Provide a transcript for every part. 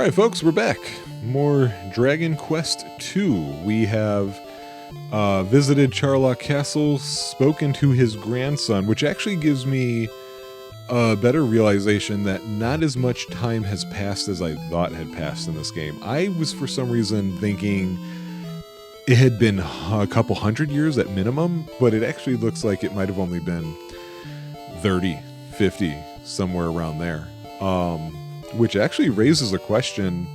Alright folks, we're back. More Dragon Quest II. We have visited Charlock Castle, spoken to his grandson, which actually gives me a better realization that not as much time has passed as I thought had passed in this game. I was for some reason thinking it had been a couple hundred years at minimum, but it actually looks like it might have only been 30, 50, somewhere around there. Which actually raises a question.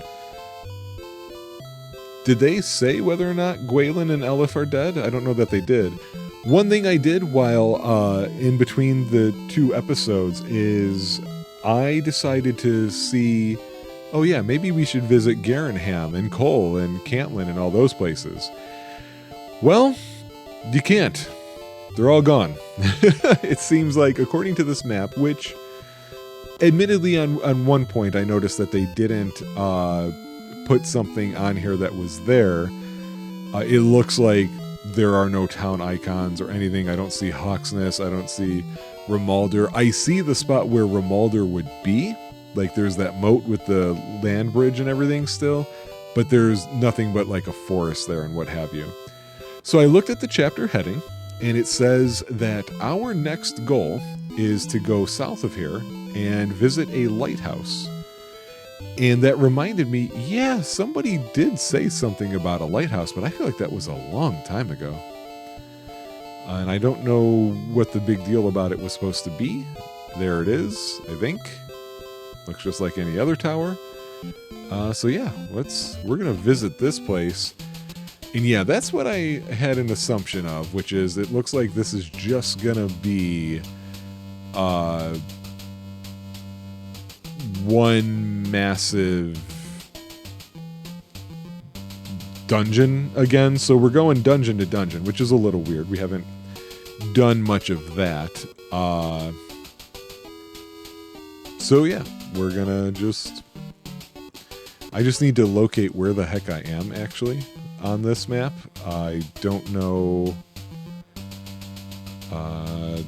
Did they say whether or not Gwaelin and Elif are dead? I don't know that they did. One thing I did while in between the two episodes is I decided to see, oh yeah, maybe we should visit Garenham and Cole and Cantlin and all those places. Well, you can't. They're all gone. It seems like, according to this map, which admittedly on one point I noticed that they didn't put something on here that was there. It looks like there are no town icons or anything. I don't see Hawksness. I don't see Rimuldar. I see the spot where Rimuldar would be. Like there's that moat with the land bridge and everything still. But there's nothing but like a forest there and what have you. So I looked at the chapter heading and it says that our next goal is to go south of here and visit a lighthouse. And that reminded me, yeah, somebody did say something about a lighthouse, but I feel like that was a long time ago. And I don't know what the big deal about it was supposed to be. There it is, I think. Looks just like any other tower. So yeah, we're gonna visit this place. And yeah, that's what I had an assumption of, which is it looks like this is just gonna be one massive dungeon again. So we're going dungeon to dungeon, which is a little weird. We haven't done much of that. So yeah, we're gonna I just need to locate where the heck I am actually on this map. I don't know,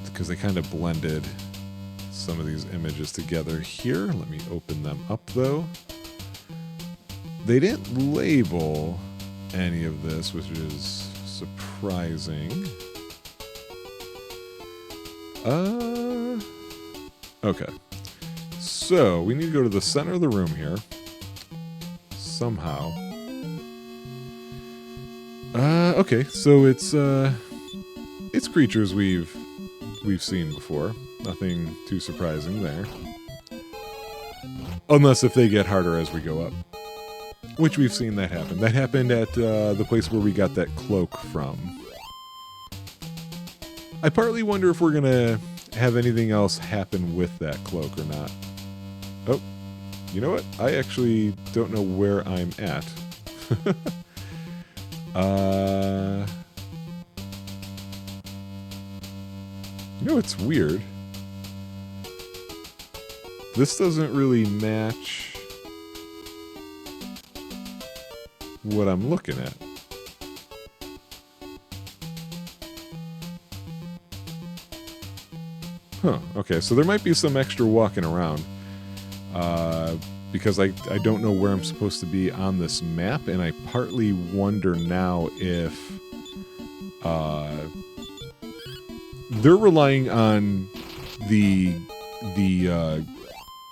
because they kind of blended some of these images together here. Let me open them up though. They didn't label any of this, which is surprising. Okay. So we need to go to the center of the room here. Somehow. Okay, so it's creatures we've seen before. Nothing too surprising there. Unless if they get harder as we go up. Which we've seen that happen. That happened at the place where we got that cloak from. I partly wonder if we're going to have anything else happen with that cloak or not. Oh, you know what? I actually don't know where I'm at. You know, it's weird. This doesn't really match what I'm looking at. Huh, okay, so there might be some extra walking around. Because I don't know where I'm supposed to be on this map, and I partly wonder now if they're relying on the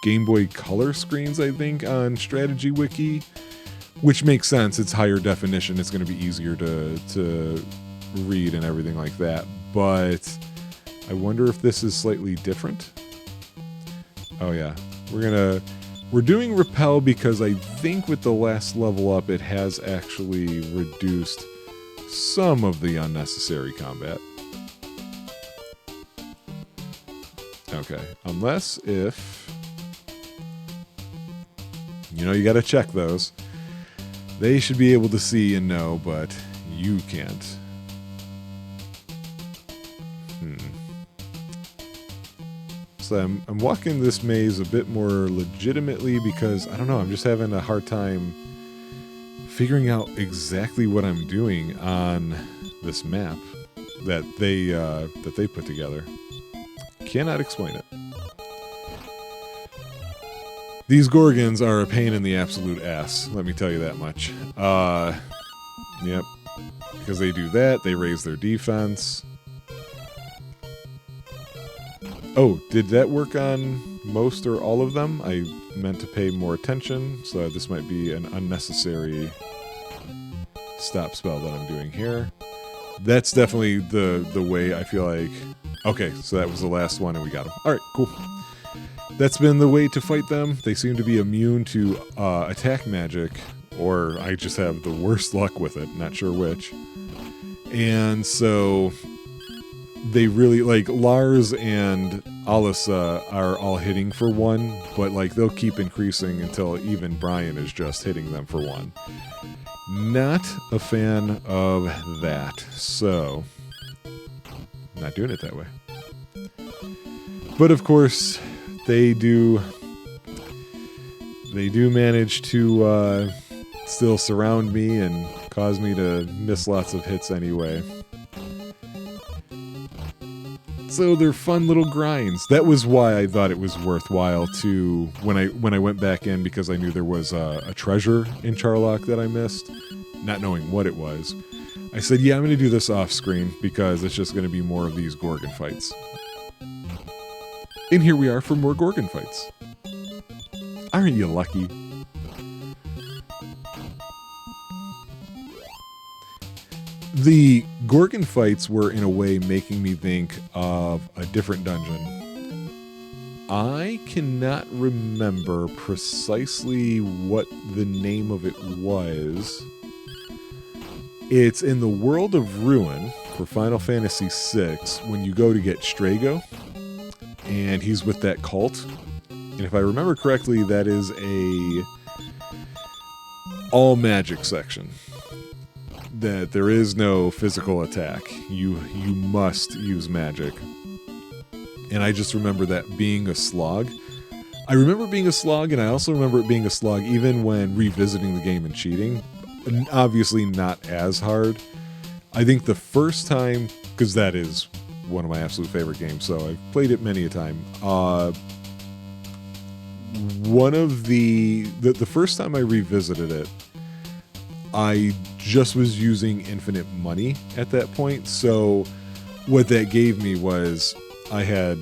Game Boy Color screens, I think, on Strategy Wiki, which makes sense. It's higher definition. It's going to be easier to read and everything like that. But I wonder if this is slightly different. Oh yeah, we're doing Repel because I think with the last level up, it has actually reduced some of the unnecessary combat. Okay, unless if... You know, you gotta check those. They should be able to see and know, but you can't. So I'm walking this maze a bit more legitimately because, I don't know, I'm just having a hard time figuring out exactly what I'm doing on this map that they put together. Cannot explain it. These Gorgons are a pain in the absolute ass, let me tell you that much. Yep. Because they do that, they raise their defense. Oh, did that work on most or all of them? I meant to pay more attention, so this might be an unnecessary stop spell that I'm doing here. That's definitely the way I feel like... Okay, so that was the last one and we got him. Alright, cool. That's been the way to fight them. They seem to be immune to attack magic, or I just have the worst luck with it, not sure which. And so they really, like, Lars and Alissa are all hitting for 1, but like they'll keep increasing until even Brian is just hitting them for 1. Not a fan of that, so not doing it that way. But of course, they do manage to still surround me and cause me to miss lots of hits anyway. So they're fun little grinds. That was why I thought it was worthwhile to when I went back in, because I knew there was a treasure in Charlock that I missed, not knowing what it was. I said, yeah, I'm going to do this off screen because it's just going to be more of these Gorgon fights. And here we are for more Gorgon fights. Aren't you lucky? The Gorgon fights were, in a way, making me think of a different dungeon. I cannot remember precisely what the name of it was. It's in the World of Ruin for Final Fantasy VI when you go to get Strago, and he's with that cult. And if I remember correctly, that is a all magic section. That there is no physical attack. You must use magic. And I just remember that being a slog. I remember it being a slog, and I also remember it being a slog even when revisiting the game and cheating. Obviously not as hard. I think the first time, because that is one of my absolute favorite games, so I've played it many a time. One of the first time I revisited it, I just was using infinite money at that point, so what that gave me was I had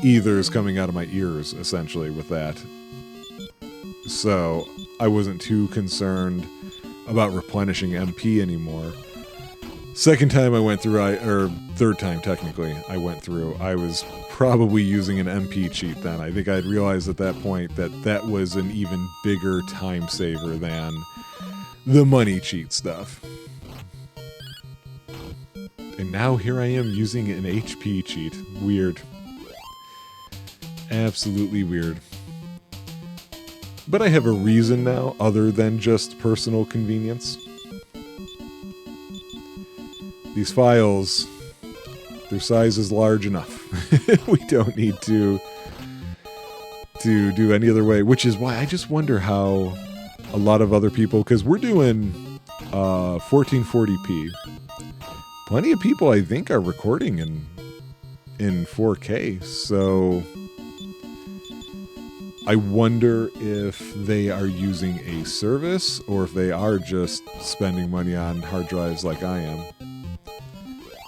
ethers coming out of my ears, essentially, with that. So I wasn't too concerned about replenishing MP anymore. Second time I went through, or third time technically, I went through, I was probably using an MP cheat then. I think I'd realized at that point that that was an even bigger time saver than the money cheat stuff. And now here I am using an HP cheat. Weird. Absolutely weird. But I have a reason now, other than just personal convenience. These files, their size is large enough. We don't need to do any other way, which is why I just wonder how a lot of other people, because we're doing 1440p. Plenty of people, I think, are recording in 4K, so I wonder if they are using a service or if they are just spending money on hard drives like I am.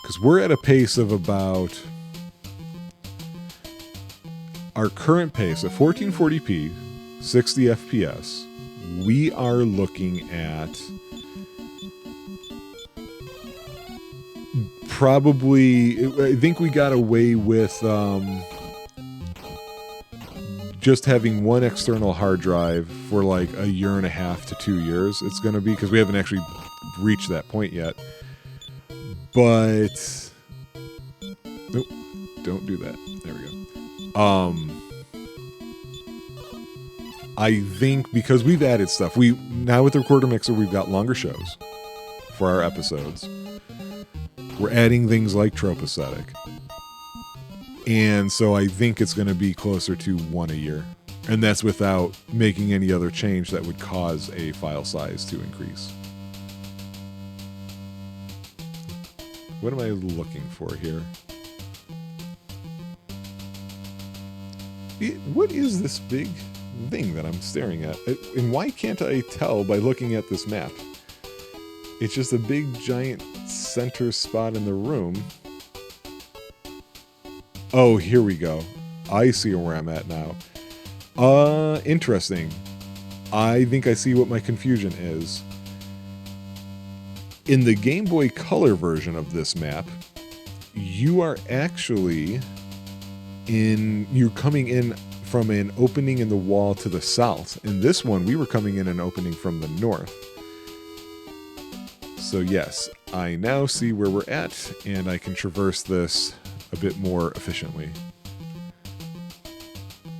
Because we're at a pace of about... Our current pace at 1440p, 60 FPS, we are looking at probably... I think we got away with just having one external hard drive for like a year and a half to 2 years. It's going to be, because we haven't actually reached that point yet. But nope, don't do that. There we go. I think because we've added stuff, now with the recorder mixer, we've got longer shows for our episodes. We're adding things like Tropeacetic. And so I think it's going to be closer to 1 a year. And that's without making any other change that would cause a file size to increase. What am I looking for here? What is this big thing that I'm staring at. And why can't I tell by looking at this map? It's just a big, giant center spot in the room. Oh, here we go. I see where I'm at now. Interesting. I think I see what my confusion is. In the Game Boy Color version of this map, you are actually you're coming in from an opening in the wall to the south. In this one, we were coming in an opening from the north. So yes, I now see where we're at, and I can traverse this a bit more efficiently.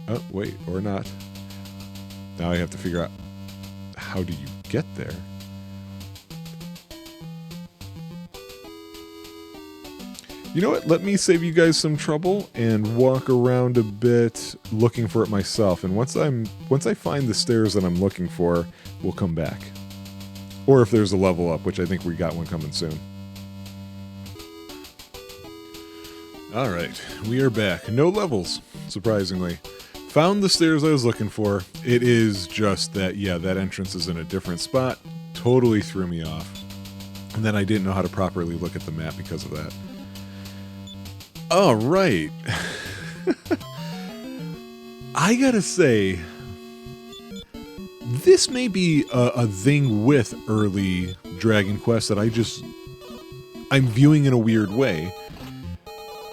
Oh, wait, or not. Now I have to figure out, how do you get there? You know what? Let me save you guys some trouble and walk around a bit looking for it myself. And once I find the stairs that I'm looking for, we'll come back. Or if there's a level up, which I think we got one coming soon. Alright, we are back. No levels, surprisingly. Found the stairs I was looking for. It is just that, yeah, that entrance is in a different spot. Totally threw me off. And then I didn't know how to properly look at the map because of that. Alright. I gotta say, this may be a thing with early Dragon Quest that I'm viewing in a weird way.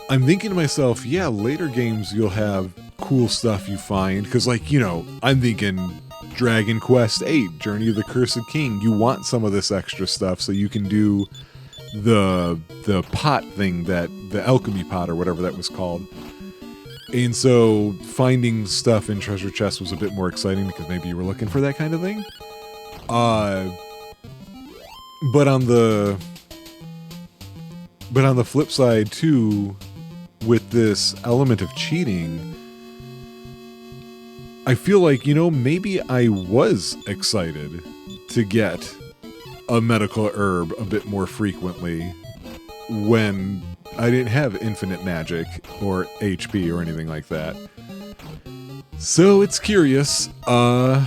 I'm thinking to myself, yeah, later games you'll have cool stuff you find, because, like, you know, I'm thinking Dragon Quest VIII, Journey of the Cursed King, you want some of this extra stuff so you can do the pot thing, that the alchemy pot or whatever that was called. And so finding stuff in treasure chests was a bit more exciting because maybe you were looking for that kind of thing. But on the flip side too, with this element of cheating, I feel like, you know, maybe I was excited to get a medical herb a bit more frequently when I didn't have infinite magic or HP or anything like that. So it's curious, but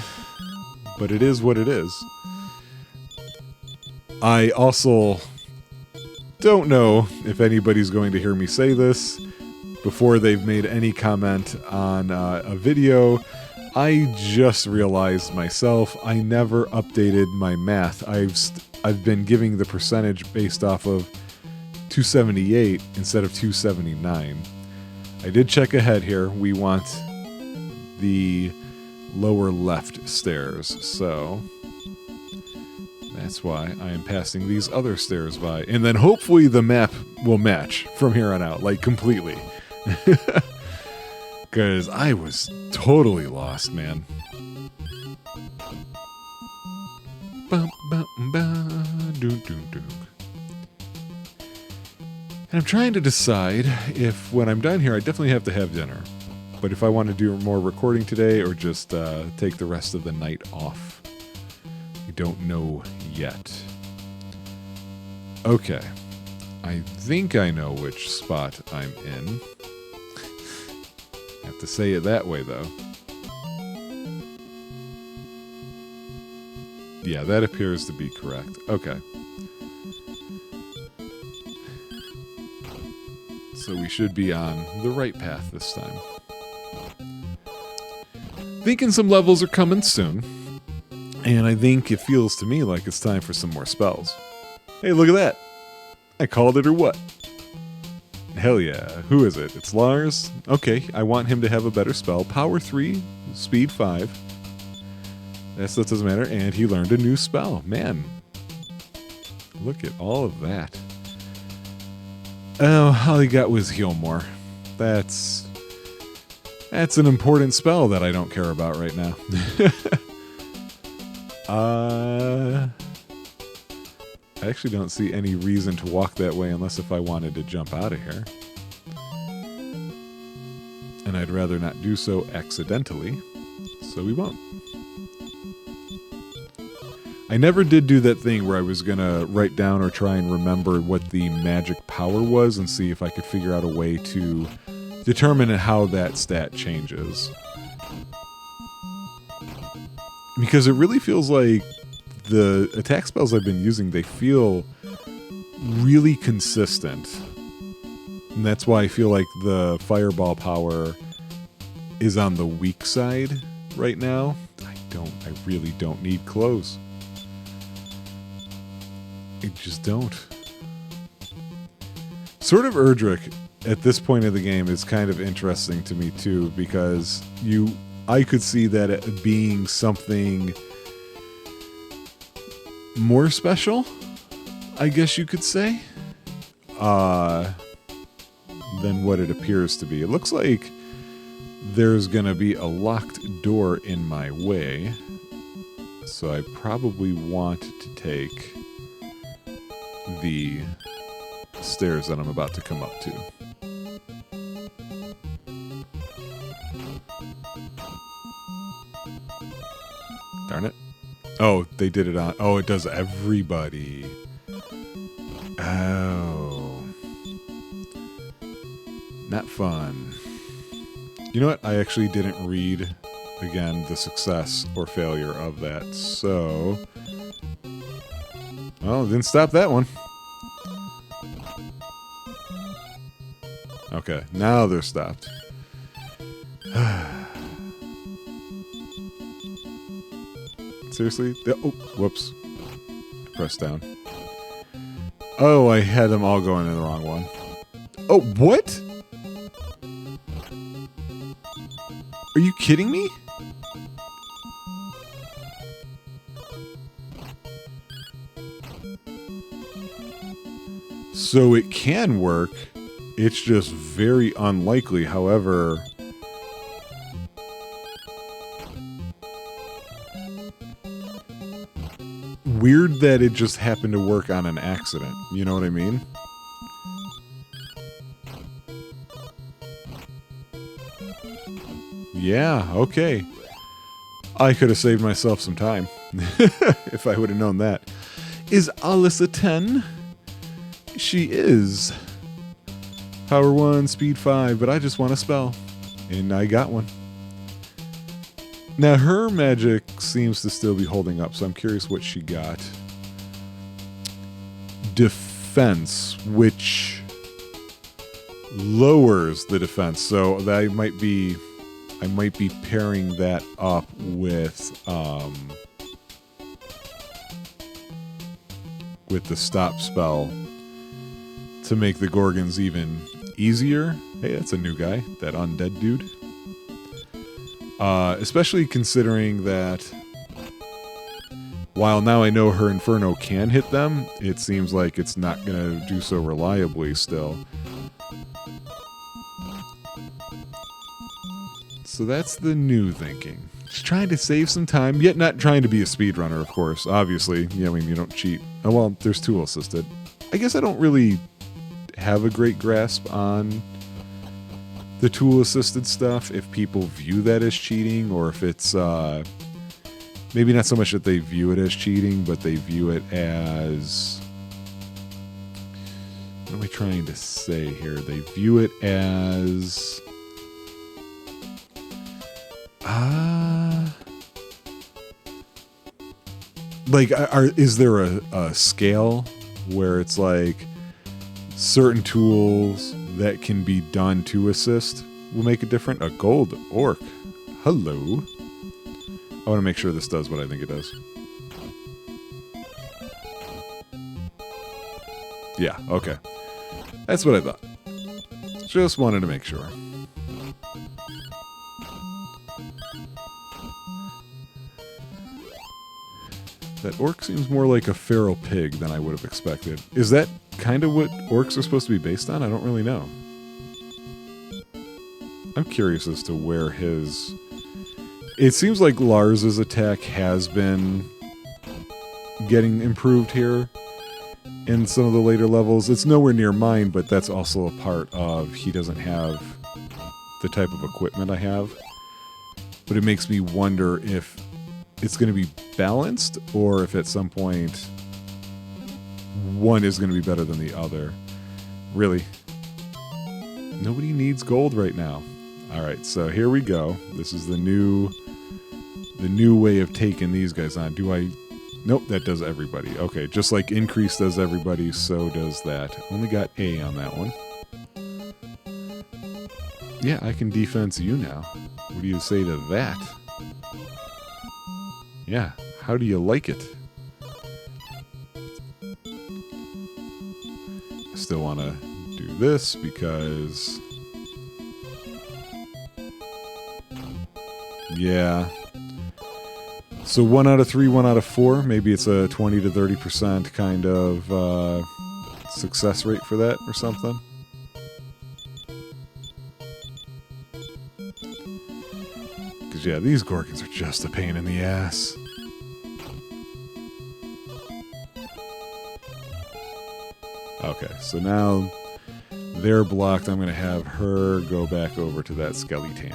it is what it is. I also don't know if anybody's going to hear me say this before they've made any comment on a video. I just realized myself I never updated my math. I've been giving the percentage based off of 278 instead of 279. I did check ahead here. We want the lower left stairs, so that's why I am passing these other stairs by. And then hopefully the map will match from here on out, like completely. Because I was totally lost, man. And I'm trying to decide if, when I'm done here, I definitely have to have dinner. But if I want to do more recording today or just take the rest of the night off, I don't know yet. Okay. I think I know which spot I'm in. I have to say it that way, though. Yeah, that appears to be correct. Okay. So we should be on the right path this time. Thinking some levels are coming soon. And I think it feels to me like it's time for some more spells. Hey, look at that! I called it or what? Hell yeah. Who is it? It's Lars? Okay, I want him to have a better spell. Power 3, speed 5. That doesn't matter. And he learned a new spell. Man. Look at all of that. Oh, all he got was heal more. That's an important spell that I don't care about right now. I actually don't see any reason to walk that way unless if I wanted to jump out of here. And I'd rather not do so accidentally, so we won't. I never did do that thing where I was gonna write down or try and remember what the magic power was and see if I could figure out a way to determine how that stat changes. Because it really feels like the attack spells I've been using, they feel really consistent. And that's why I feel like the fireball power is on the weak side right now. I really don't need clothes. I just don't. Sort of Erdrick at this point of the game is kind of interesting to me too, because I could see that it being something more special, I guess you could say, than what it appears to be. It looks like there's gonna be a locked door in my way, so I probably want to take the stairs that I'm about to come up to. Darn it. Oh, they did it on... Oh, it does everybody. Oh. Not fun. You know what? I actually didn't read, again, the success or failure of that, so... Well, didn't stop that one. Okay, now they're stopped. Seriously? Oh, whoops. Press down. Oh, I had them all going in the wrong one. Oh, what? Are you kidding me? So it can work. It's just very unlikely. However, weird that it just happened to work on an accident. You know what I mean? Yeah, okay. I could have saved myself some time if I would have known that. Is Alice a 10? She is. Power 1, speed 5, but I just want a spell. And I got one. Now, her magic seems to still be holding up, so I'm curious what she got. Defense, which lowers the defense, so that might be... I might be pairing that up with the stop spell to make the Gorgons even easier. Hey, that's a new guy, that undead dude. Especially considering that while now I know her Inferno can hit them, it seems like it's not going to do so reliably still. So that's the new thinking. Just trying to save some time, yet not trying to be a speedrunner, of course. Obviously, yeah, I mean, you don't cheat. Oh, well, there's tool assisted. I guess I don't really have a great grasp on the tool assisted stuff, if people view that as cheating, or if it's maybe not so much that they view it as cheating, but they view it as... What am I trying to say here? They view it as... like, is there a scale where it's like certain tools that can be done to assist will make it different? A gold orc. Hello. I want to make sure this does what I think it does. Yeah, okay. That's what I thought. Just wanted to make sure. That orc seems more like a feral pig than I would have expected. Is that kind of what orcs are supposed to be based on? I don't really know. I'm curious as to where his... It seems like Lars's attack has been getting improved here in some of the later levels. It's nowhere near mine, but that's also a part of he doesn't have the type of equipment I have. But it makes me wonder if it's going to be balanced, or if at some point one is going to be better than the other. Really. Nobody needs gold right now. Alright, so here we go. This is the the new way of taking these guys on. Do I... Nope, that does everybody. Okay, just like increase does everybody, so does that. Only got A on that one. Yeah, I can defense you now. What do you say to that? Yeah, how do you like it? I still want to do this because... Yeah. So 1 out of 3, 1 out of 4. Maybe it's a 20 to 30% kind of success rate for that or something. Because, yeah, these Gorgons are just a pain in the ass. Okay, so now they're blocked. I'm going to have her go back over to that skeleton.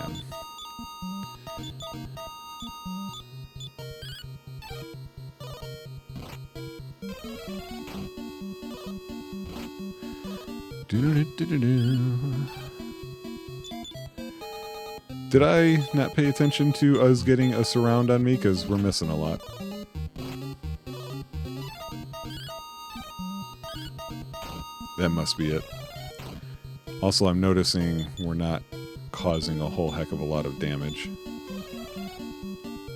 Did I not pay attention to us getting a surround on me? Because we're missing a lot. That must be it. Also, I'm noticing we're not causing a whole heck of a lot of damage.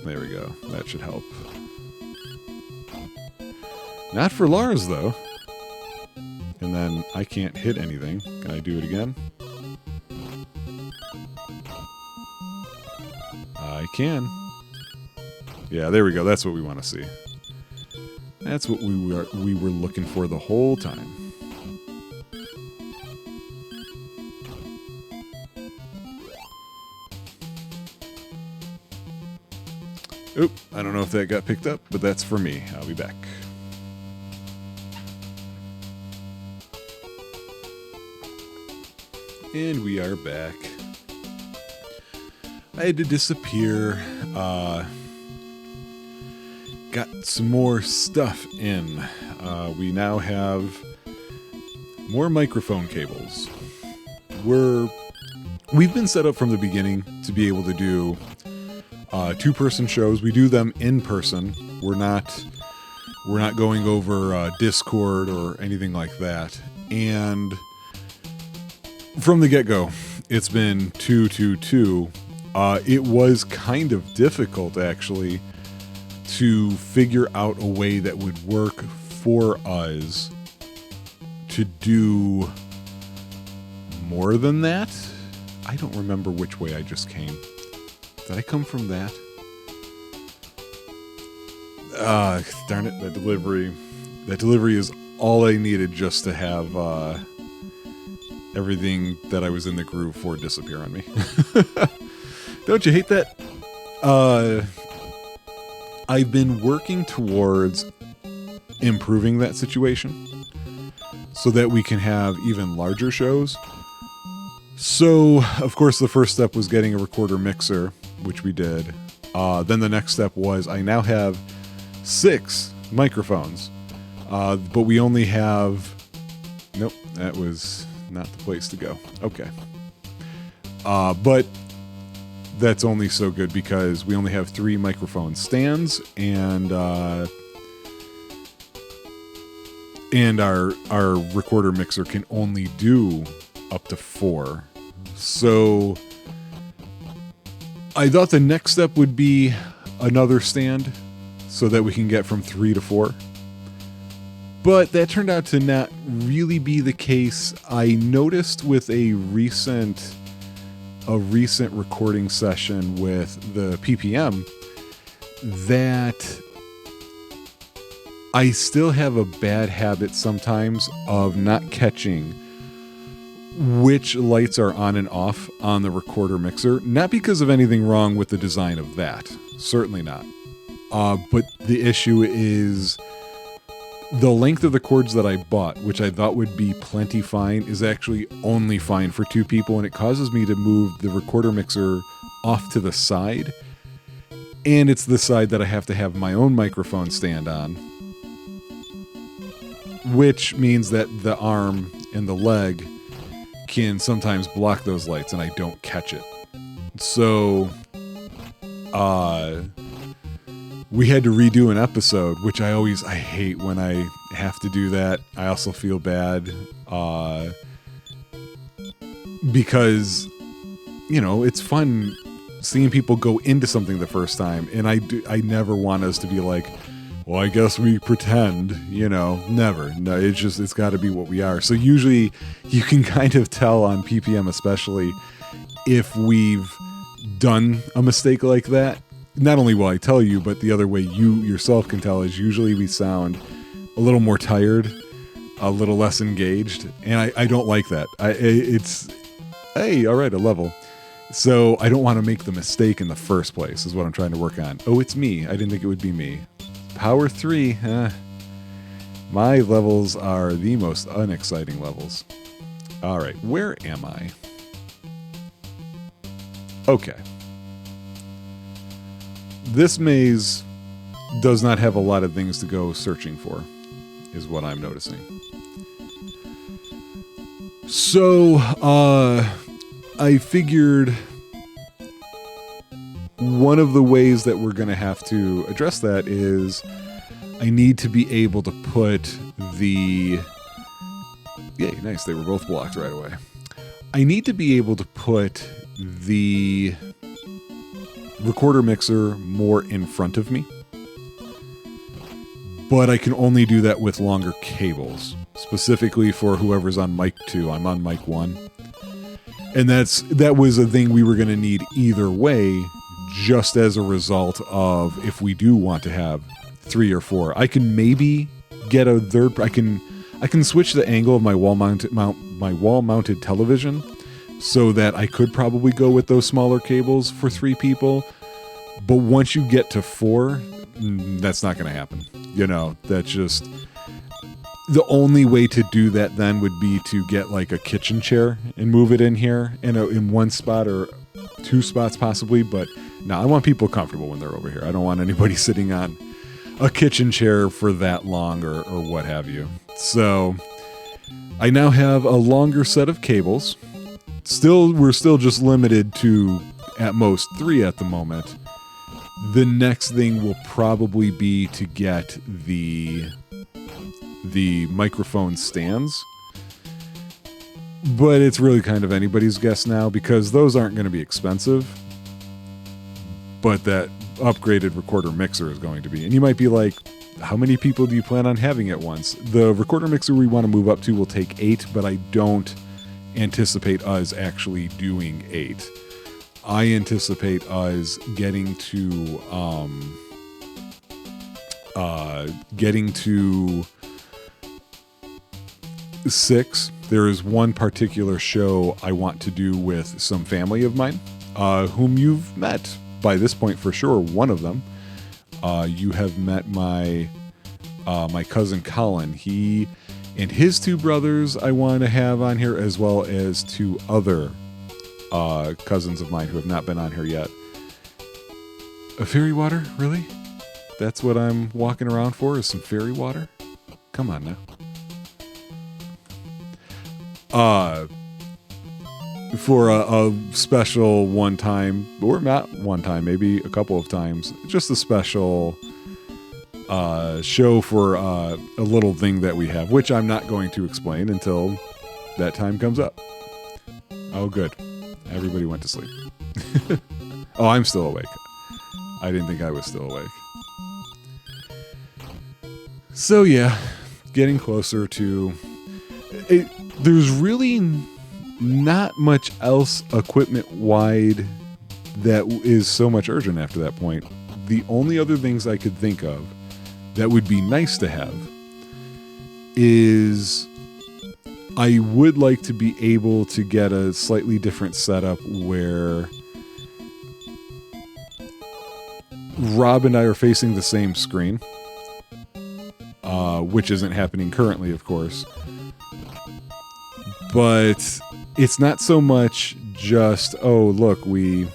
There we go. That should help. Not for Lars, though. And then I can't hit anything. Can I do it again? I can. Yeah, there we go. That's what we want to see. That's what we were looking for the whole time. Oop, I don't know if that got picked up, but that's for me. I'll be back. And we are back. I had to disappear. Got some more stuff in. We now have more microphone cables. We've been set up from the beginning to be able to do two-person shows. We do them in person. We're not going over Discord or anything like that. And from the get-go, it's been 2-2-2. It was kind of difficult, actually, to figure out a way that would work for us to do more than that. I don't remember which way I just came. Did I come from that? Darn it, that delivery. That delivery is all I needed just to have everything that I was in the groove for disappear on me. Don't you hate that? I've been working towards improving that situation so that we can have even larger shows. So, of course, the first step was getting a recorder mixer, which we did. Then the next step was I now have 6 microphones, but we only have... Nope, that was not the place to go. Okay. But that's only so good because we only have 3 microphone stands, and our recorder mixer can only do up to 4. So I thought the next step would be another stand so that we can get from 3 to 4. But that turned out to not really be the case. I noticed with a recent recording session with the PPM that I still have a bad habit sometimes of not catching which lights are on and off on the recorder mixer. Not because of anything wrong with the design of that. Certainly not. But the issue is the length of the cords that I bought, which I thought would be plenty fine, is actually only fine for 2 people, and it causes me to move the recorder mixer off to the side. And it's the side that I have to have my own microphone stand on, which means that the arm and the leg can sometimes block those lights and I don't catch it. So we had to redo an episode, which I hate when I have to do that. I also feel bad because, you know, it's fun seeing people go into something the first time, and I never want us to be like, well, I guess we pretend, you know, never. No, it's got to be what we are. So usually you can kind of tell on PPM especially if we've done a mistake like that. Not only will I tell you, but the other way you yourself can tell is usually we sound a little more tired, a little less engaged, and I don't like that. It's, hey, all right, a level. So I don't want to make the mistake in the first place is what I'm trying to work on. Oh, it's me. I didn't think it would be me. Power 3. My levels are the most unexciting levels. All right, where am I? Okay. This maze does not have a lot of things to go searching for, is what I'm noticing. So, I figured one of the ways that we're going to have to address that is I need to be able to put the... Yay, nice, they were both blocked right away. I need to be able to put the recorder mixer more in front of me. But I can only do that with longer cables. Specifically for whoever's on mic 2. I'm on mic 1. And that was a thing we were going to need either way, just as a result of if we do want to have 3 or 4. I can maybe get a third. I can switch the angle of my wall-mounted television so that I could probably go with those smaller cables for 3 people. But once you get to 4, that's not going to happen. You know, that's just... The only way to do that then would be to get like a kitchen chair and move it in here in one spot or 2 spots possibly. But no, I want people comfortable when they're over here. I don't want anybody sitting on a kitchen chair for that long or what have you. So I now have a longer set of cables. We're still just limited to at most 3 at the moment. The next thing will probably be to get the microphone stands, but it's really kind of anybody's guess now because those aren't going to be expensive, but that upgraded recorder mixer is going to be. And you might be like, how many people do you plan on having at once? The recorder mixer we want to move up to will take 8, but I don't anticipate us actually doing 8. I anticipate us getting to 6. There is one particular show I want to do with some family of mine, whom you've met by this point for sure. One of them, you have met my cousin Colin. He and his 2 brothers I want to have on here, as well as 2 other cousins of mine who have not been on here yet. A fairy water, really? That's what I'm walking around for, is some fairy water? Come on now. For a special one time, or not one time, maybe a couple of times, just a special show for a little thing that we have, which I'm not going to explain until that time comes up. Oh, good. Everybody went to sleep. Oh, I'm still awake. I didn't think I was still awake. So yeah, getting closer to... There's really not much else equipment-wide that is so much urgent after that point. The only other things I could think of that would be nice to have is I would like to be able to get a slightly different setup where Rob and I are facing the same screen, which isn't happening currently, of course. But it's not so much just, oh, look, we're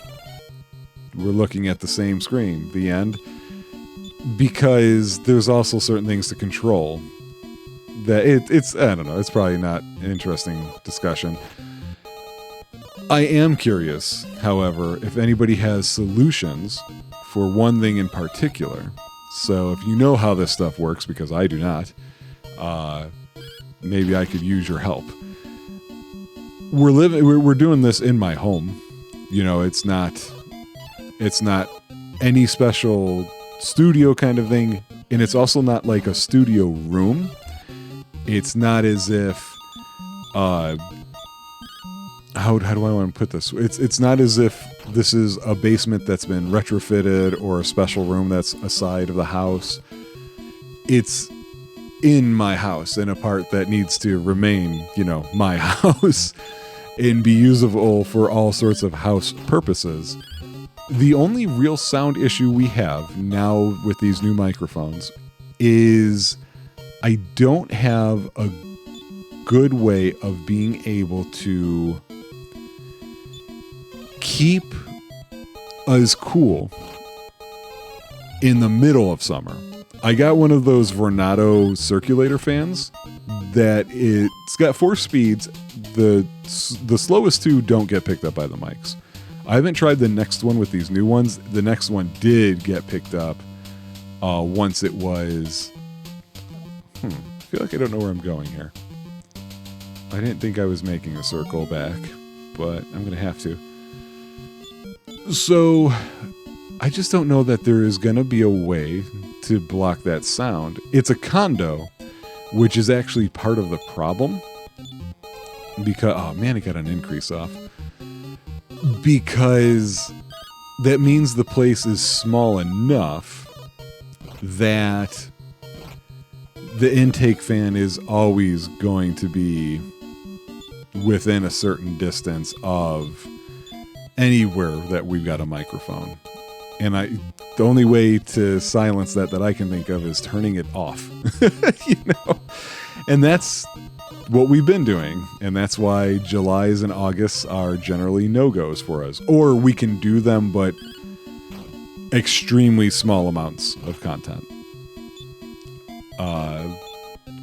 looking at the same screen, the end. Because there's also certain things to control. That it's I don't know, it's probably not an interesting discussion. I am curious, however, if anybody has solutions for one thing in particular. So if you know how this stuff works, because I do not, maybe I could use your help. We're doing this in my home. You know, it's not any special studio kind of thing, and it's also not like a studio room. It's not as if how do I want to put this? It's not as if this is a basement that's been retrofitted or a special room that's a side of the house. It's in my house, in a part that needs to remain, you know, my house and be usable for all sorts of house purposes. The only real sound issue we have now with these new microphones is I don't have a good way of being able to keep us cool in the middle of summer. I got one of those Vornado circulator fans that it's got 4 speeds. The slowest 2 don't get picked up by the mics. I haven't tried the next one with these new ones. The next one did get picked up once it was... I feel like I don't know where I'm going here. I didn't think I was making a circle back, but I'm going to have to. So, I just don't know that there is going to be a way to block that sound. It's a condo, which is actually part of the problem. Because, oh man, it got an increase off. Because that means the place is small enough that the intake fan is always going to be within a certain distance of anywhere that we've got a microphone. And the only way to silence that I can think of is turning it off. You know? And that's what we've been doing. And that's why Julys and Augusts are generally no-goes for us. Or we can do them, but extremely small amounts of content.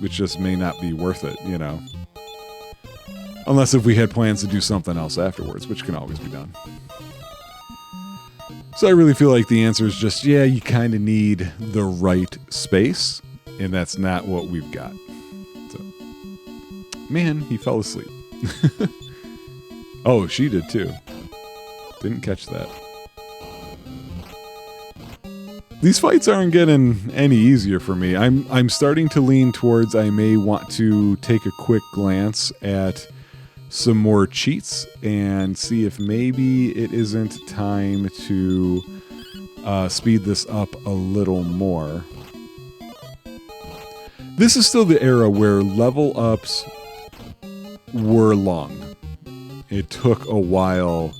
Which just may not be worth it, you know. Unless if we had plans to do something else afterwards, which can always be done. So I really feel like the answer is just, yeah, you kind of need the right space, and that's not what we've got. So, man, he fell asleep. Oh, she did too. Didn't catch that. These fights aren't getting any easier for me. I'm starting to lean towards I may want to take a quick glance at some more cheats and see if maybe it isn't time to speed this up a little more. This is still the era where level ups were long. It took a while,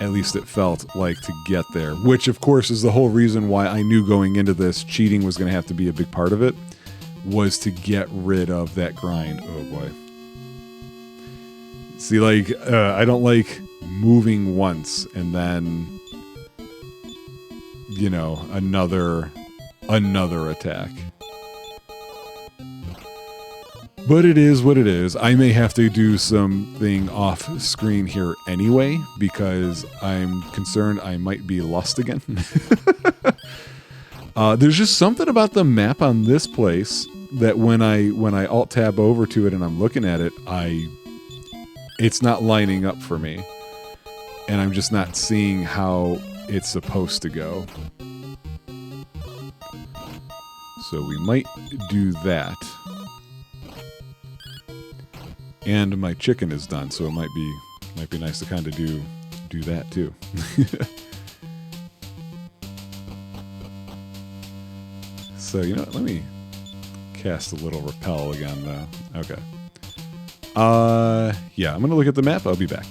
at least it felt like, to get there, which of course is the whole reason why I knew going into this cheating was going to have to be a big part of it, was to get rid of that grind. Oh boy. See, like, I don't like moving once and then, you know, another attack. But it is what it is. I may have to do something off screen here anyway, because I'm concerned I might be lost again. There's just something about the map on this place that when I alt tab over to it and I'm looking at it, it's not lining up for me. And I'm just not seeing how it's supposed to go. So we might do that. And my chicken is done, so it might be nice to kind of do that too. So, you know what, let me cast a little repel again though. Okay. Yeah, I'm gonna look at the map. I'll be back.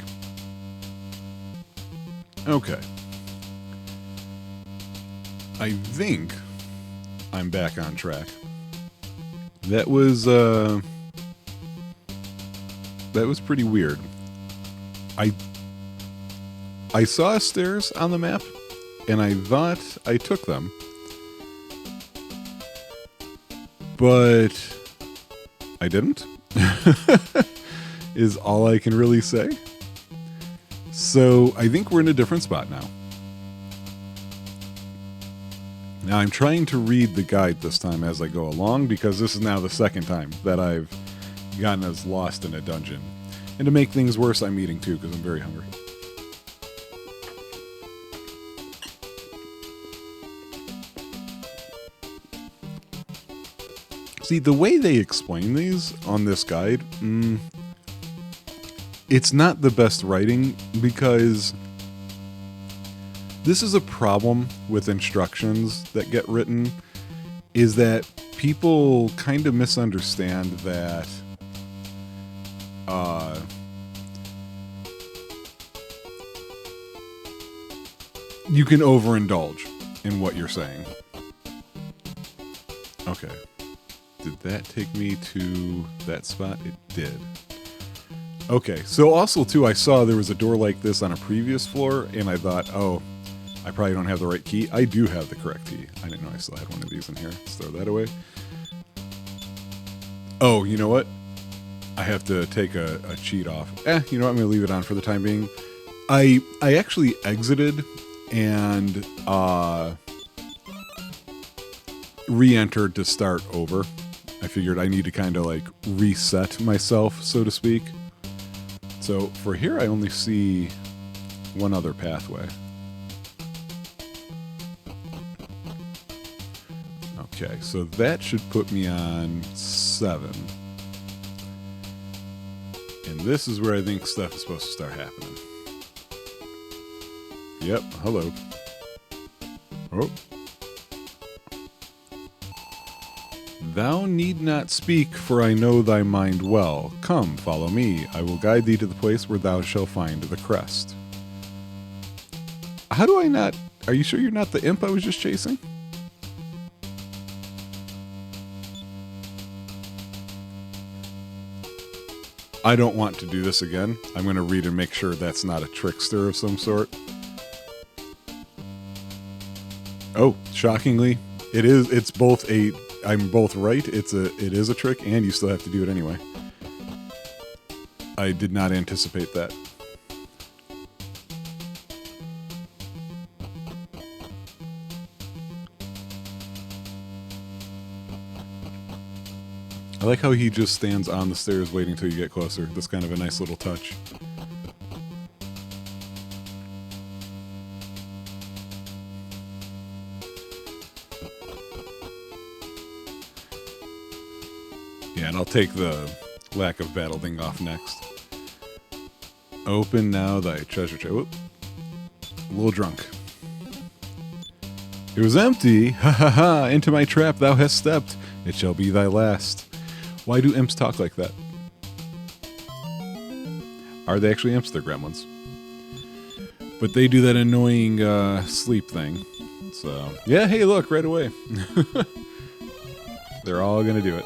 Okay. I think I'm back on track. That was pretty weird. I saw stairs on the map, and I thought I took them. But I didn't. Is all I can really say. So I think we're in a different spot now. Now I'm trying to read the guide this time as I go along, because this is now the second time that I've gotten as lost in a dungeon. And to make things worse, I'm eating too, because I'm very hungry. See, the way they explain these on this guide, it's not the best writing, because this is a problem with instructions that get written, is that people kind of misunderstand that you can overindulge in what you're saying. Okay. Did that take me to that spot? It did. Okay, so also too, I saw there was a door like this on a previous floor, and I thought, oh, I probably don't have the right key. I do have the correct key. I didn't know I still had one of these in here. Let's throw that away. Oh, you know what? I have to take a cheat off. You know what? I'm going to leave it on for the time being. I actually exited and re-entered to start over. I figured I need to kind of like reset myself, so to speak. So for here, I only see one other pathway. Okay, so that should put me on 7. And this is where I think stuff is supposed to start happening. Yep, hello. Oh. Thou need not speak, for I know thy mind well. Come, follow me. I will guide thee to the place where thou shalt find the crest. How do I not... Are you sure you're not the imp I was just chasing? I don't want to do this again. I'm going to read and make sure that's not a trickster of some sort. Oh, shockingly, it is. It's both a... I'm both right. It is a trick, and you still have to do it anyway. I did not anticipate that. I like how he just stands on the stairs waiting until you get closer. That's kind of a nice little touch. Yeah, and I'll take the lack of battle thing off next. Open now thy treasure chest. Whoop. A little drunk. It was empty. Ha ha ha. Into my trap thou hast stepped. It shall be thy last. Why do imps talk like that? Are they actually imps? They're gremlins. But they do that annoying sleep thing. So, yeah, hey, look, right away. They're all gonna do it.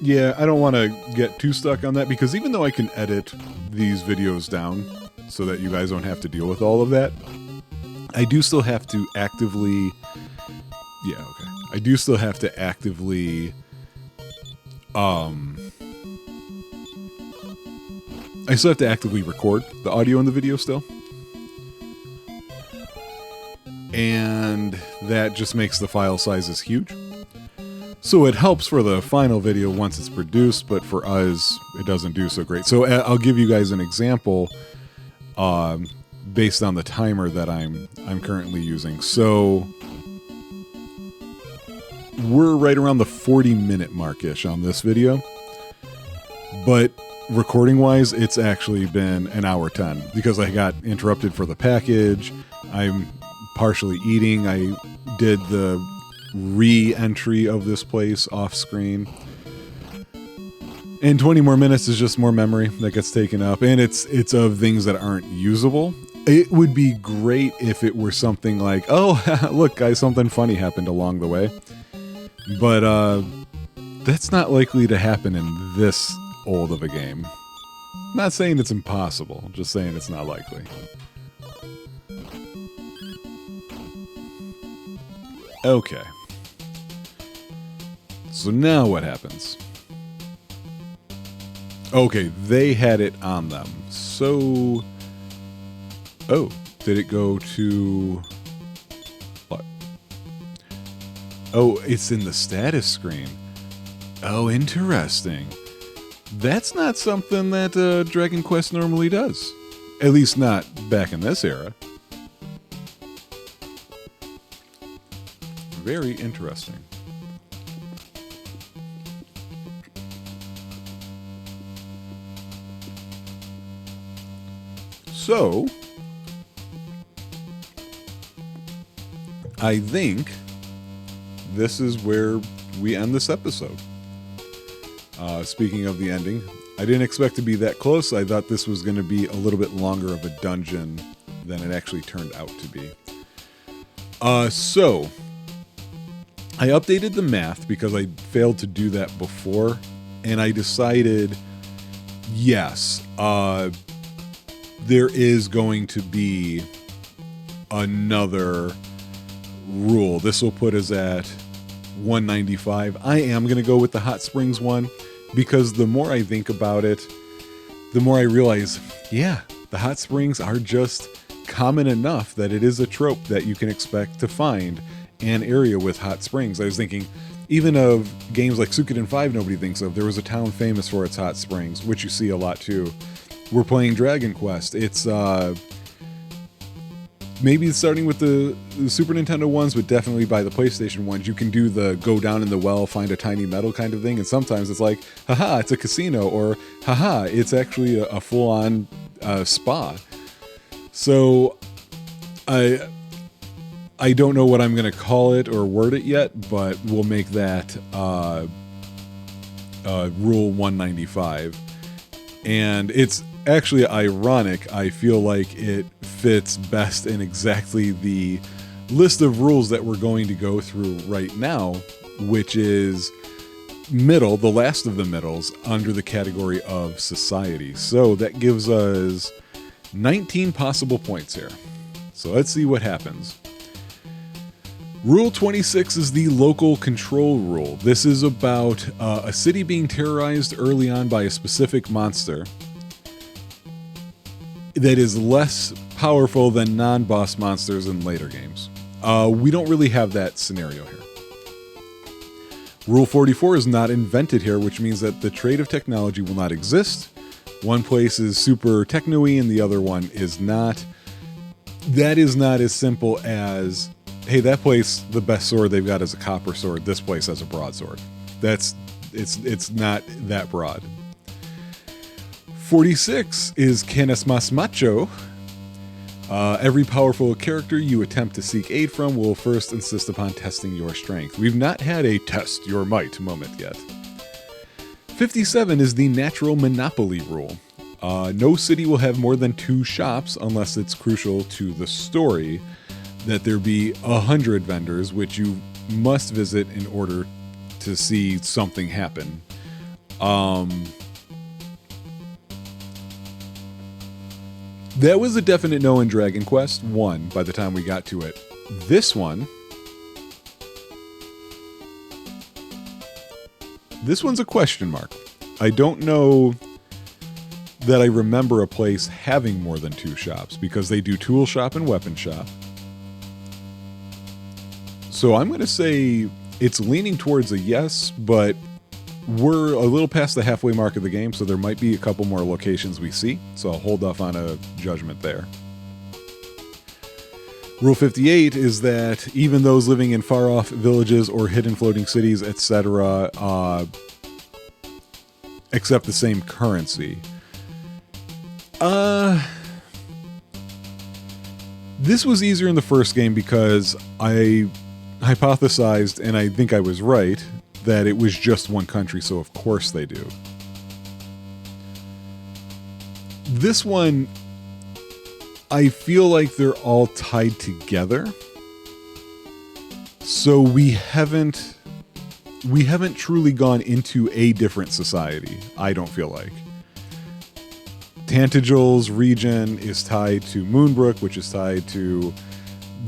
Yeah, I don't want to get too stuck on that, because even though I can edit these videos down so that you guys don't have to deal with all of that, I do still have to actively... Yeah, okay. I do still have to actively... I still have to actively record the audio in the video still. And that just makes the file sizes huge. So it helps for the final video once it's produced, but for us, it doesn't do so great. So I'll give you guys an example based on the timer that I'm currently using. So we're right around the 40-minute mark-ish on this video. But recording-wise, it's actually been an hour 10 because I got interrupted for the package. I'm partially eating. I did the re-entry of this place off screen, and 20 more minutes is just more memory that gets taken up, and it's of things that aren't usable. It would be great if it were something like, oh, look guys, something funny happened along the way, but that's not likely to happen in this old of a game. Not saying it's impossible, just saying it's not likely. Okay. So now what happens? Okay, they had it on them. So... Oh, did it go to... What? Oh, it's in the status screen. Oh, interesting. That's not something that Dragon Quest normally does. At least not back in this era. Very interesting. So, I think this is where we end this episode. Speaking of the ending, I didn't expect to be that close. I thought this was going to be a little bit longer of a dungeon than it actually turned out to be. So, I updated the math because I failed to do that before, and I decided, yes, there is going to be another rule. This will put us at 195. I am going to go with the hot springs one because the more I think about it, the more I realize, yeah, the hot springs are just common enough that it is a trope that you can expect to find an area with hot springs. I was thinking, even of games like Suikoden 5 nobody thinks of, there was a town famous for its hot springs, which you see a lot too. We're playing Dragon Quest. It's maybe starting with the Super Nintendo ones, but definitely by the PlayStation ones, you can do the go down in the well, find a tiny medal kind of thing. And sometimes it's like, haha, it's a casino, or haha, it's actually a full-on spa. So I don't know what I'm going to call it or word it yet, but we'll make that Rule 195. And it's actually ironic. I feel like it fits best in exactly the list of rules that we're going to go through right now, which is middle, the last of the middles, under the category of society. So that gives us 19 possible points here. So let's see what happens. Rule 26 is the local control rule. This is about a city being terrorized early on by a specific monster that is less powerful than non-boss monsters in later games. We don't really have that scenario here. Rule 44 is not invented here, which means that the trait of technology will not exist. One place is super techno-y and the other one is not. That is not as simple as, hey, that place, the best sword they've got is a copper sword. This place has a broadsword. It's not that broad. 46 is Quienes Mas Macho. Every powerful character you attempt to seek aid from will first insist upon testing your strength. We've not had a test your might moment yet. 57 is the natural monopoly rule. No city will have more than 2 shops unless it's crucial to the story that there be 100 vendors, which you must visit in order to see something happen. That was a definite no in Dragon Quest 1 by the time we got to it. This one's a question mark. I don't know that I remember a place having more than 2 shops because they do tool shop and weapon shop. So I'm going to say it's leaning towards a yes, but we're a little past the halfway mark of the game, so there might be a couple more locations we see, so I'll hold off on a judgment there. Rule 58 is that even those living in far-off villages or hidden floating cities, etc., accept the same currency. This was easier in the first game because I hypothesized, and I think I was right, that it was just one country, so of course they do. This one, I feel like they're all tied together. So we haven't truly gone into a different society, I don't feel like. Tantagel's region is tied to Moonbrook, which is tied to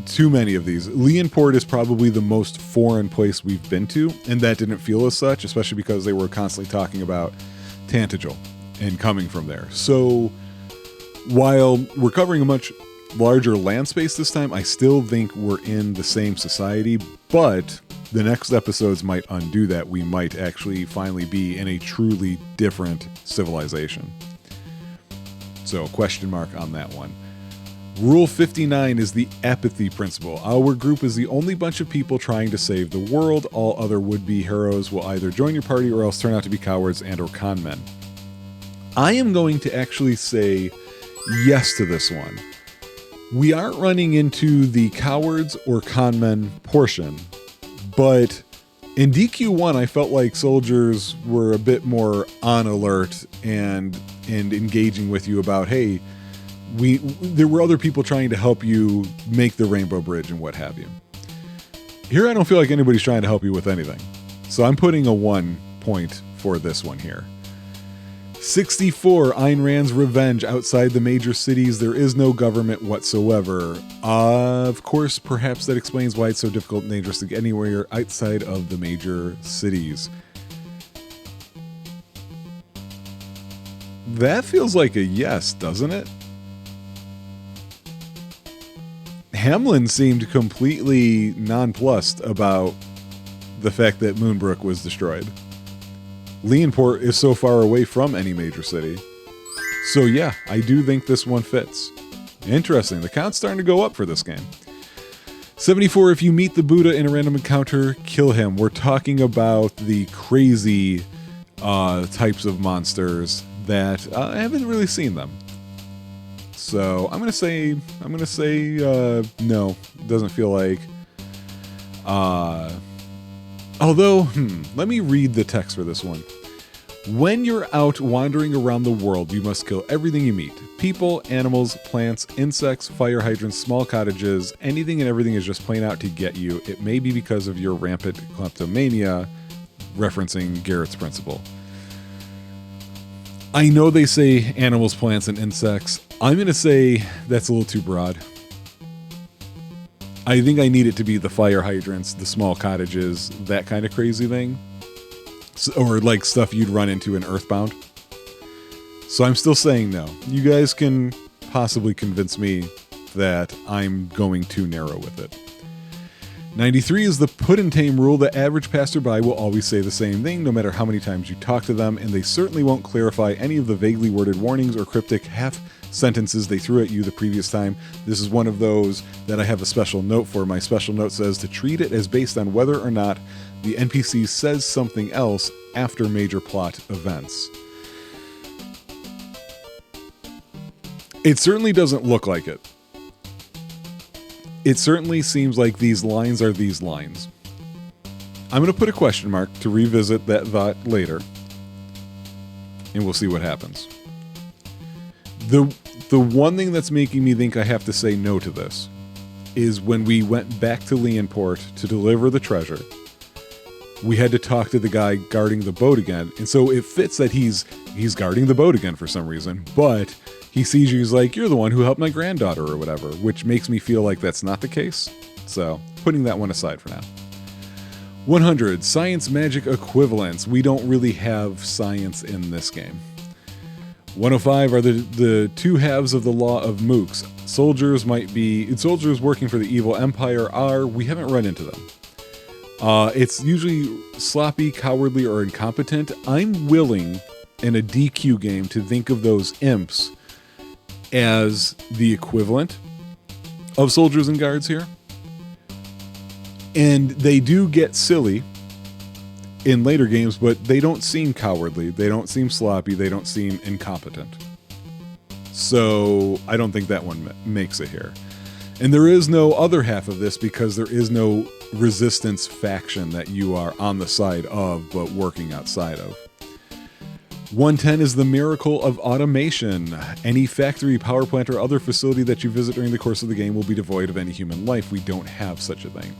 too many of these. Leonport is probably the most foreign place we've been to, and that didn't feel as such, especially because they were constantly talking about Tantagel and coming from there. So while we're covering a much larger land space this time, I still think we're in the same society, but the next episodes might undo that. We might actually finally be in a truly different civilization. So question mark on that one. Rule 59 is the Apathy Principle. Our group is the only bunch of people trying to save the world. All other would-be heroes will either join your party or else turn out to be cowards and or con men. I am going to actually say yes to this one. We aren't running into the cowards or con men portion, but in DQ1 I felt like soldiers were a bit more on alert and engaging with you about, hey, there were other people trying to help you make the Rainbow Bridge and what have you. Here I don't feel like anybody's trying to help you with anything. So I'm putting a 1 point for this one here. 64, Ayn Rand's Revenge. Outside the major cities, there is no government whatsoever. Of course, perhaps that explains why it's so difficult and dangerous to get anywhere outside of the major cities. That feels like a yes, doesn't it? Hamlin seemed completely nonplussed about the fact that Moonbrook was destroyed. Leonport is so far away from any major city. So yeah, I do think this one fits. Interesting, the count's starting to go up for this game. 74, if you meet the Buddha in a random encounter, kill him. We're talking about the crazy types of monsters that I haven't really seen them. So I'm gonna say no. It doesn't feel like. Although, let me read the text for this one. When you're out wandering around the world, you must kill everything you meet. People, animals, plants, insects, fire hydrants, small cottages, anything and everything is just plain out to get you. It may be because of your rampant kleptomania, referencing Garrett's principle. I know they say animals, plants, and insects. I'm going to say that's a little too broad. I think I need it to be the fire hydrants, the small cottages, that kind of crazy thing. Or like stuff you'd run into in Earthbound. So I'm still saying no. You guys can possibly convince me that I'm going too narrow with it. 93 is the put and tame rule. The average passerby will always say the same thing no matter how many times you talk to them, and they certainly won't clarify any of the vaguely worded warnings or cryptic half sentences they threw at you the previous time. This is one of those that I have a special note for. My special note says to treat it as based on whether or not the NPC says something else after major plot events. It certainly doesn't look like it. It certainly seems like these lines are these lines. I'm going to put a question mark to revisit that thought later, and we'll see what happens. The one thing that's making me think I have to say no to this is when we went back to Leonport to deliver the treasure, we had to talk to the guy guarding the boat again. And so it fits that he's guarding the boat again for some reason, but he sees you, he's like, you're the one who helped my granddaughter or whatever, which makes me feel like that's not the case. So putting that one aside for now. 100, science magic equivalents. We don't really have science in this game. 105 are the two halves of the law of mooks. Soldiers working for the evil empire we haven't run into them. It's usually sloppy, cowardly, or incompetent. I'm willing in a DQ game to think of those imps as the equivalent of soldiers and guards here. And they do get silly in later games, but they don't seem cowardly, they don't seem sloppy, they don't seem incompetent. So I don't think that one makes it here. And there is no other half of this because there is no resistance faction that you are on the side of but working outside of. 110 is the miracle of automation. Any factory, power plant, or other facility that you visit during the course of the game will be devoid of any human life. We don't have such a thing.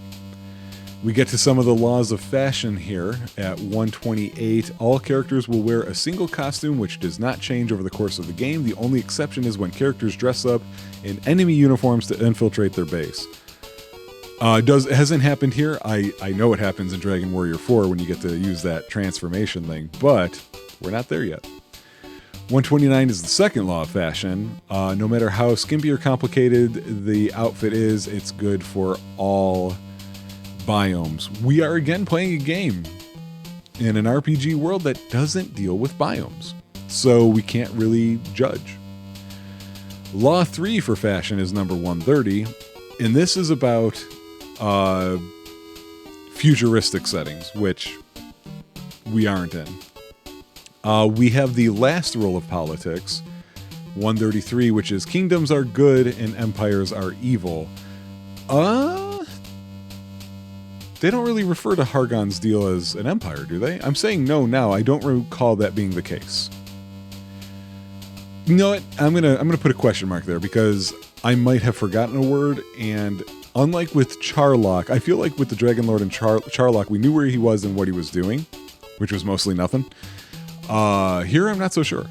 We get to some of the laws of fashion here at 128. All characters will wear a single costume which does not change over the course of the game. The only exception is when characters dress up in enemy uniforms to infiltrate their base. It hasn't happened here. I know it happens in Dragon Warrior 4 when you get to use that transformation thing, but we're not there yet. 129 is the second law of fashion. No matter how skimpy or complicated the outfit is, it's good for all biomes. We are again playing a game in an RPG world that doesn't deal with biomes, so we can't really judge. Law 3 for fashion is number 130, and this is about futuristic settings, which we aren't in. We have the last rule of politics, 133, which is kingdoms are good and empires are evil. They don't really refer to Hargon's deal as an empire, do they? I'm saying no now. I don't recall that being the case. You know what? I'm gonna put a question mark there because I might have forgotten a word, and unlike with Charlock, I feel like with the Dragon Lord and Charlock, we knew where he was and what he was doing, which was mostly nothing. Here I'm not so sure.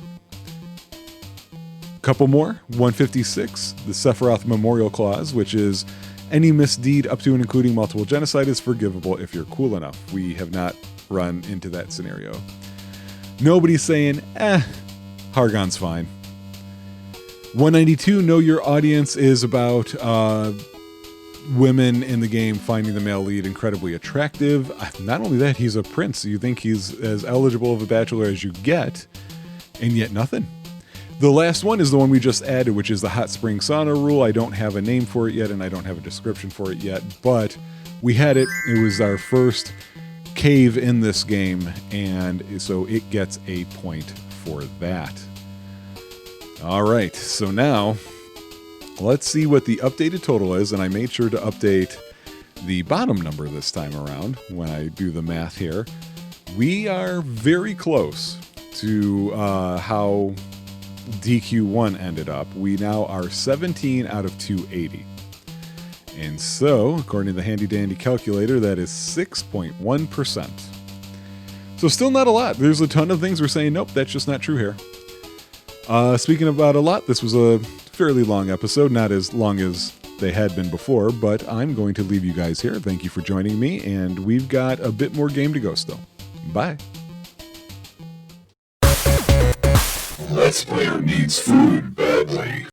Couple more. 156, the Sephiroth Memorial Clause, which is any misdeed up to and including multiple genocide is forgivable if you're cool enough. We have not run into that scenario. Nobody's saying, Hargon's fine. 192, know your audience is about women in the game finding the male lead incredibly attractive. Not only that, he's a prince. You think he's as eligible of a bachelor as you get, and yet nothing. The last one is the one we just added, which is the hot spring sauna rule. I don't have a name for it yet, and I don't have a description for it yet, but we had it. It was our first cave in this game, and so it gets a point for that. All right, so now let's see what the updated total is, and I made sure to update the bottom number this time around when I do the math here. We are very close to how DQ1 ended up. We now are 17 out of 280. And so, according to the handy dandy calculator, that is 6.1%. So still not a lot. There's a ton of things we're saying, nope, that's just not true here. Speaking about a lot, this was a fairly long episode, not as long as they had been before, but I'm going to leave you guys here. Thank you for joining me, and we've got a bit more game to go still. Bye. Let's Player needs food badly.